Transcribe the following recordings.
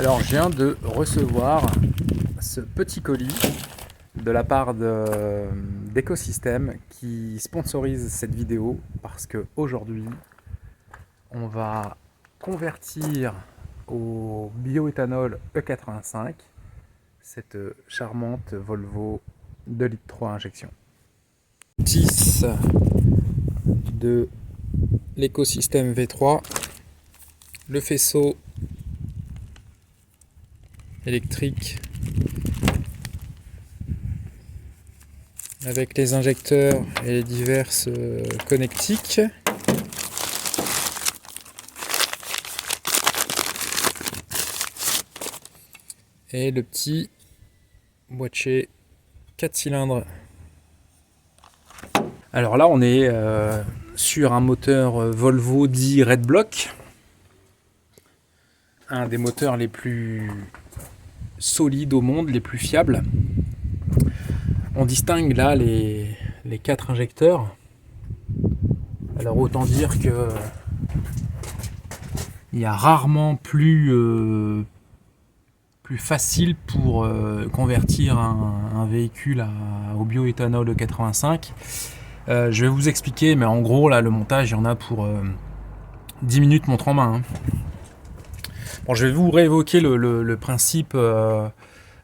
Alors, je viens de recevoir ce petit colis de la part d'Ecosystem qui sponsorise cette vidéo parce qu'aujourd'hui, on va convertir au bioéthanol E85 cette charmante Volvo 2,3 litres injection. 10 de l'Ecosystem V3, le faisceau électrique avec les injecteurs et les diverses connectiques. Et le petit boîtier 4 cylindres. Alors là on est sur un moteur Volvo dit Red Block, un des moteurs les plus solides au monde, les plus fiables. On distingue là les 4 injecteurs. Alors autant dire que il y a rarement plus facile pour convertir un véhicule au bioéthanol E85. Je vais vous expliquer, mais en gros là le montage il y en a pour 10 minutes montre en main. Hein. Bon, je vais vous réévoquer le principe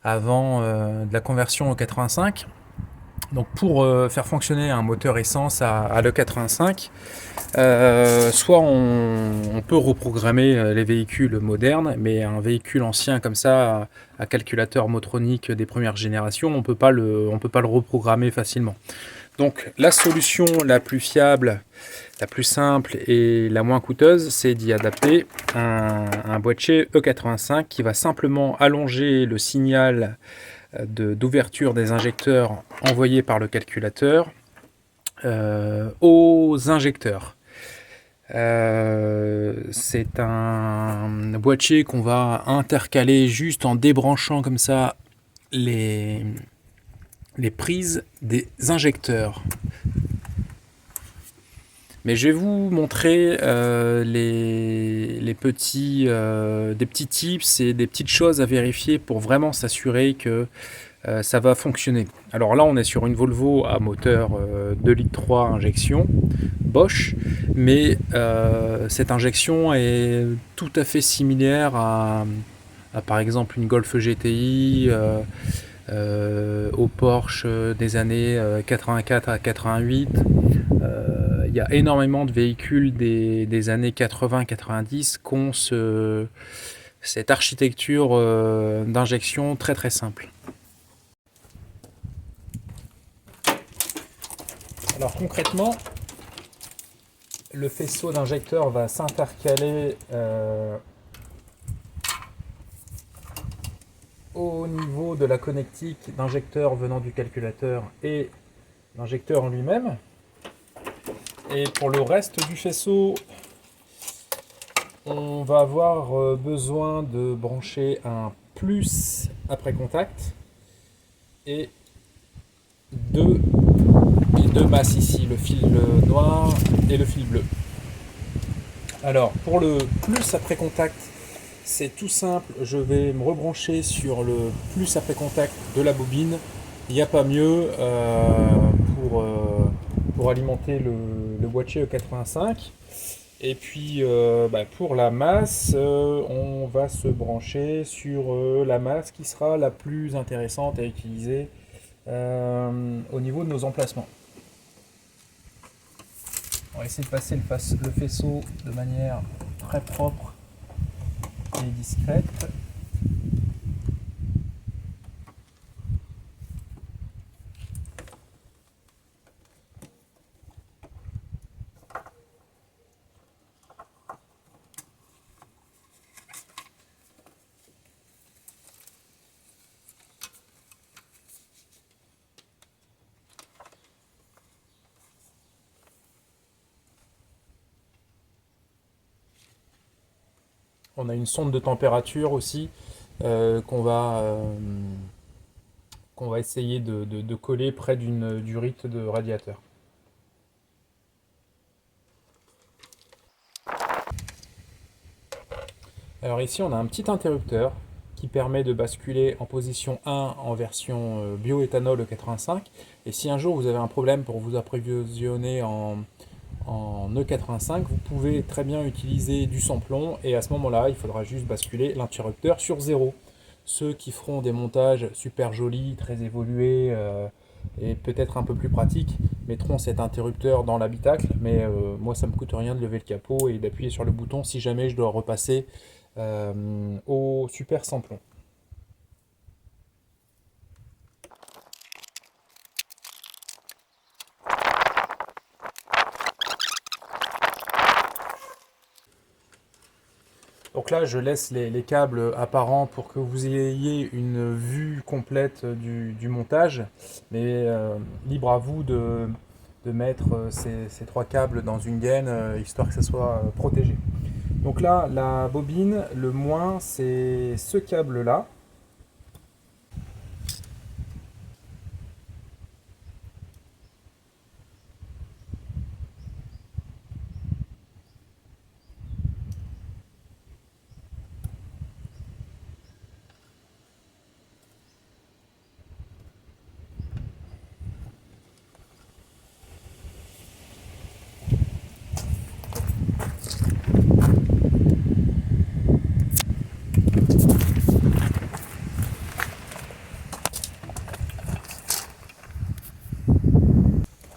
avant de la conversion au 85. Donc pour faire fonctionner un moteur essence à l'E85, soit on peut reprogrammer les véhicules modernes, mais un véhicule ancien comme ça, à calculateur motronique des premières générations, on peut pas le reprogrammer facilement. Donc la solution la plus fiable, la plus simple et la moins coûteuse, c'est d'y adapter un boîtier E85 qui va simplement allonger le signal d'ouverture des injecteurs envoyés par le calculateur aux injecteurs. C'est un boîtier qu'on va intercaler juste en débranchant comme ça les prises des injecteurs. Mais je vais vous montrer des petits tips et des petites choses à vérifier pour vraiment s'assurer que ça va fonctionner. Alors là on est sur une Volvo à moteur 2,3 litres injection Bosch, mais cette injection est tout à fait similaire à par exemple une Golf GTI, au Porsche des années 84 à 88. Il y a énormément de véhicules des années 80-90 qui ont cette architecture d'injection très très simple. Alors concrètement, le faisceau d'injecteur va s'intercaler au niveau de la connectique d'injecteur venant du calculateur et l'injecteur en lui-même. Et pour le reste du faisceau, on va avoir besoin de brancher un plus après contact et deux masses ici, le fil noir et le fil bleu. Alors pour le plus après contact, c'est tout simple, je vais me rebrancher sur le plus après contact de la bobine. Il n'y a pas mieux pour alimenter le boîtier E85. Et puis pour la masse, on va se brancher sur la masse qui sera la plus intéressante à utiliser au niveau de nos emplacements. On va essayer de passer le faisceau de manière très propre et discrète. On a une sonde de température aussi qu'on va essayer de coller près du rite de radiateur. Alors ici on a un petit interrupteur qui permet de basculer en position 1 en version bioéthanol E85. Et si un jour vous avez un problème pour vous approvisionner en E85, vous pouvez très bien utiliser du sans-plomb et à ce moment-là, il faudra juste basculer l'interrupteur sur 0. Ceux qui feront des montages super jolis, très évolués et peut-être un peu plus pratiques mettront cet interrupteur dans l'habitacle, mais moi ça me coûte rien de lever le capot et d'appuyer sur le bouton si jamais je dois repasser au super sans-plomb. Donc là, je laisse les câbles apparents pour que vous ayez une vue complète du montage, mais libre à vous de mettre ces trois câbles dans une gaine, histoire que ça soit protégé. Donc là, la bobine, le moins, c'est ce câble-là.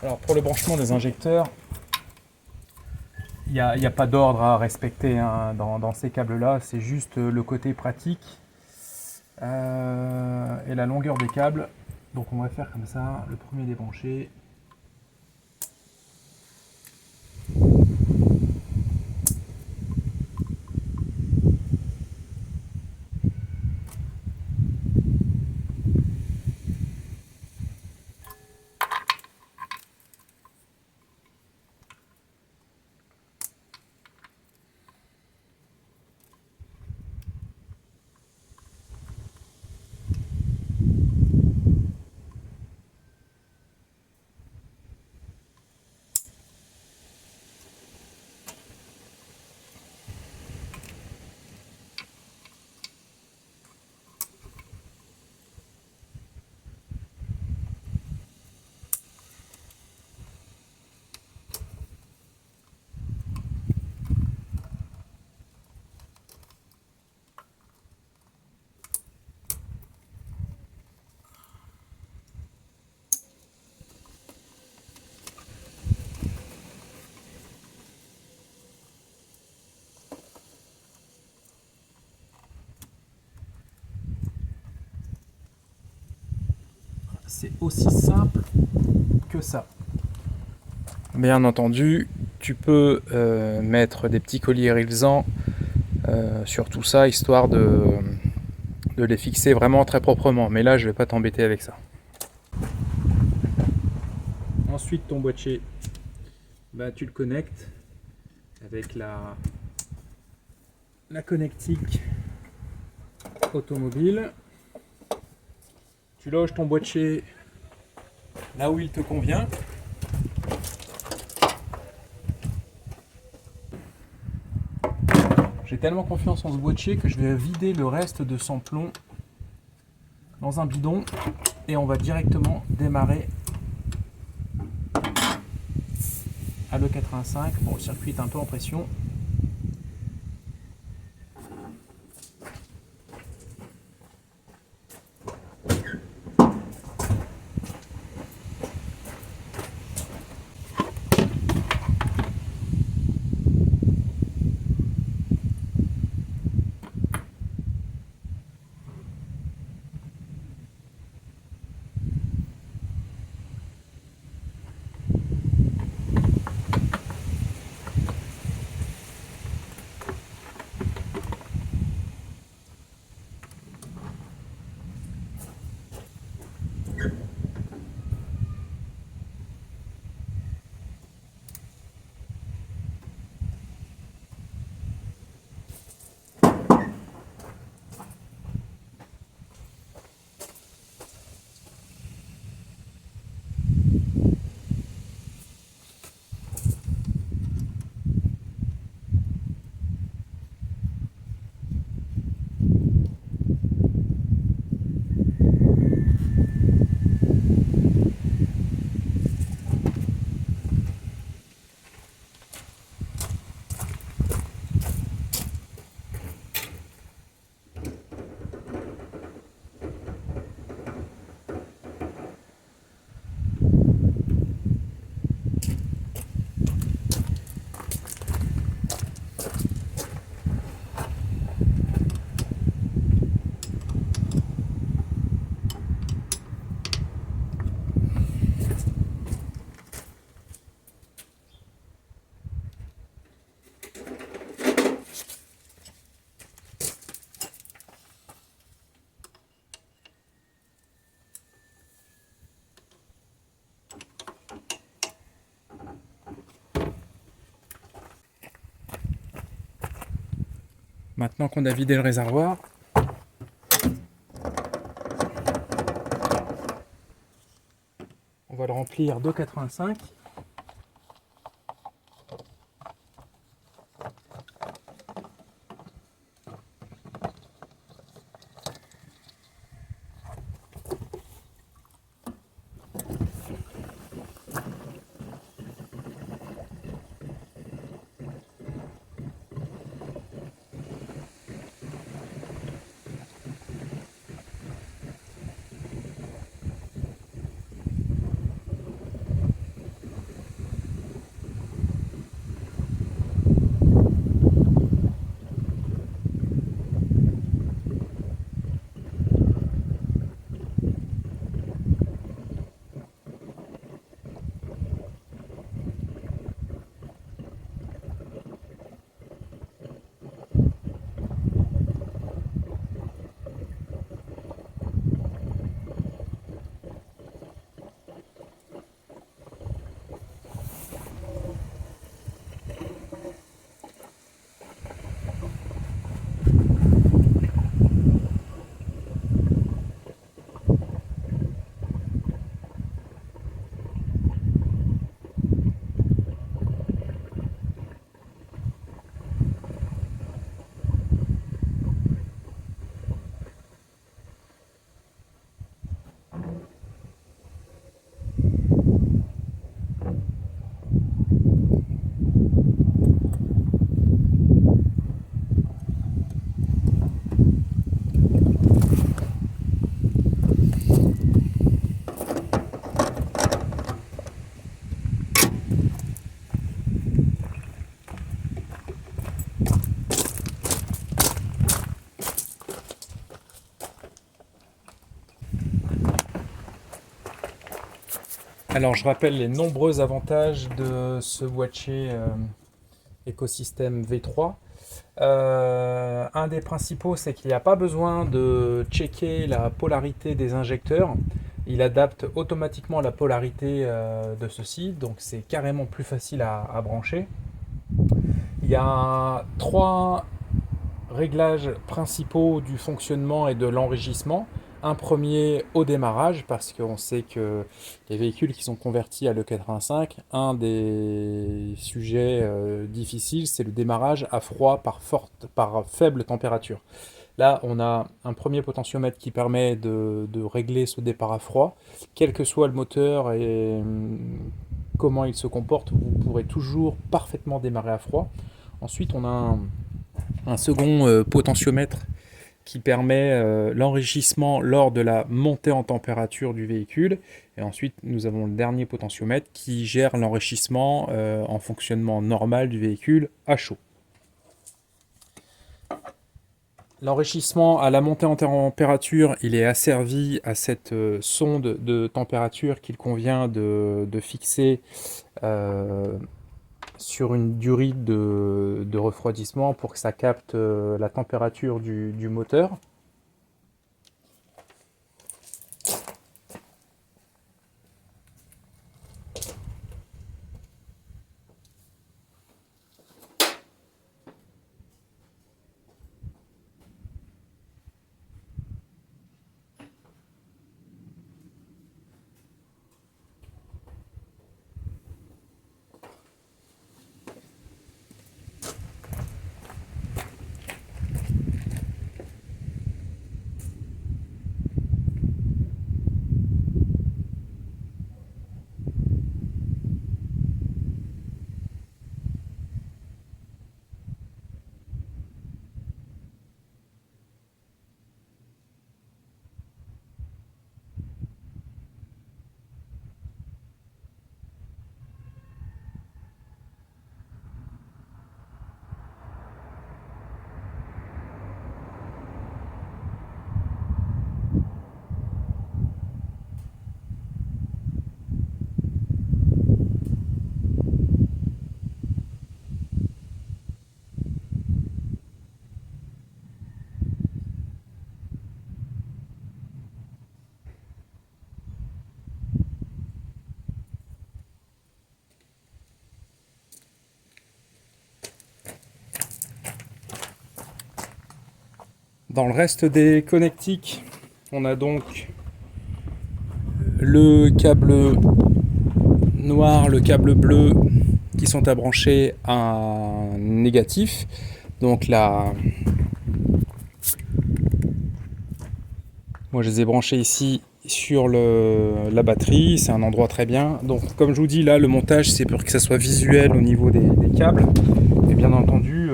Alors pour le branchement des injecteurs, il n'y a pas d'ordre à respecter hein, dans ces câbles-là, c'est juste le côté pratique et la longueur des câbles. Donc on va faire comme ça, le premier débranché. C'est aussi simple que ça. Bien entendu, tu peux mettre des petits colliers réalisants sur tout ça, histoire de les fixer vraiment très proprement. Mais là, je vais pas t'embêter avec ça. Ensuite, ton boîtier, bah, tu le connectes avec la connectique automobile. Tu loges ton boîtier là où il te convient. J'ai tellement confiance en ce boîtier que je vais vider le reste de sans-plomb dans un bidon et on va directement démarrer à l'E85. Bon, le circuit est un peu en pression. Maintenant qu'on a vidé le réservoir, on va le remplir d'eau 85. Alors je rappelle les nombreux avantages de ce boîtier écosystème V3. Un des principaux, c'est qu'il n'y a pas besoin de checker la polarité des injecteurs. Il adapte automatiquement la polarité de ceux-ci, donc c'est carrément plus facile à brancher. Il y a 3 réglages principaux du fonctionnement et de l'enrichissement. Un premier au démarrage, parce qu'on sait que les véhicules qui sont convertis à l'E85, un des sujets difficiles, c'est le démarrage à froid par faible température. Là, on a un premier potentiomètre qui permet de régler ce départ à froid. Quel que soit le moteur et comment il se comporte, vous pourrez toujours parfaitement démarrer à froid. Ensuite, on a un second potentiomètre qui permet l'enrichissement lors de la montée en température du véhicule. Et ensuite, nous avons le dernier potentiomètre qui gère l'enrichissement en fonctionnement normal du véhicule à chaud. L'enrichissement à la montée en température, il est asservi à cette sonde de température qu'il convient de fixer sur une durée de refroidissement pour que ça capte la température du moteur. Dans le reste des connectiques, on a donc le câble noir, le câble bleu qui sont à brancher un négatif. Donc là, moi je les ai branchés ici sur la batterie, c'est un endroit très bien. Donc comme je vous dis là, le montage c'est pour que ça soit visuel au niveau des câbles. Et bien entendu,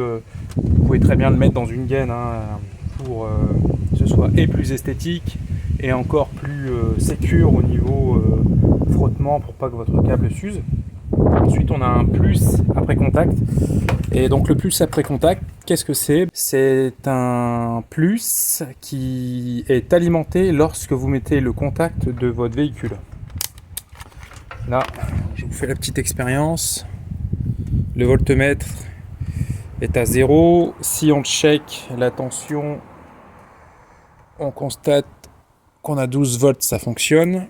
vous pouvez très bien le mettre dans une gaine pour que ce soit et plus esthétique et encore plus sécure au niveau frottement pour pas que votre câble s'use. Ensuite on a un plus après contact. Et donc le plus après contact, qu'est-ce que c'est? C'est un plus qui est alimenté lorsque vous mettez le contact de votre véhicule. Là, je vous fais la petite expérience. Le voltmètre est à 0. Si on check la tension, on constate qu'on a 12 volts, ça fonctionne.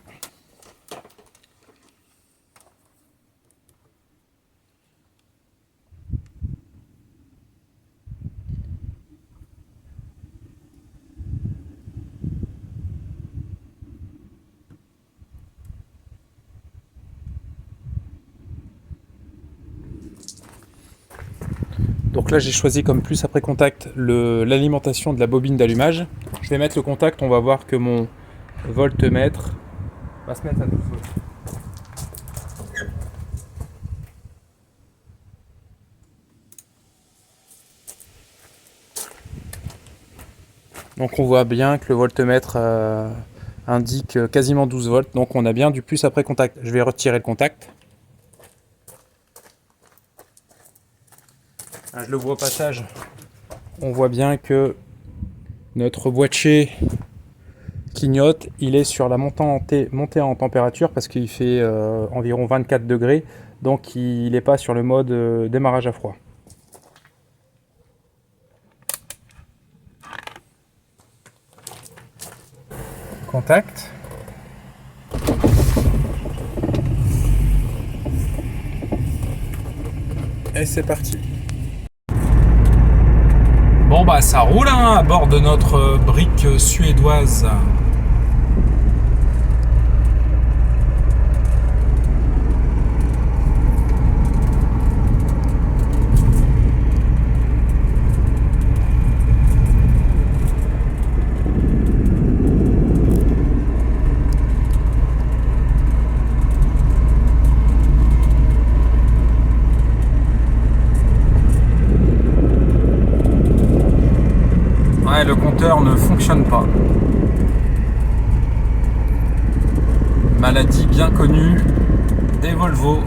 Donc là j'ai choisi comme plus après contact l'alimentation de la bobine d'allumage. Je vais mettre le contact, on va voir que mon voltmètre va se mettre à 12 volts. Donc on voit bien que le voltmètre indique quasiment 12 volts, donc on a bien du plus après contact. Je vais retirer le contact. Je le vois au passage, on voit bien que notre boîtier clignote, il est sur la montée en température parce qu'il fait environ 24 degrés, donc il n'est pas sur le mode démarrage à froid. Contact. Et c'est parti. Bon bah ça roule à bord de notre brique suédoise. Le compteur ne fonctionne pas. Maladie bien connue des Volvo.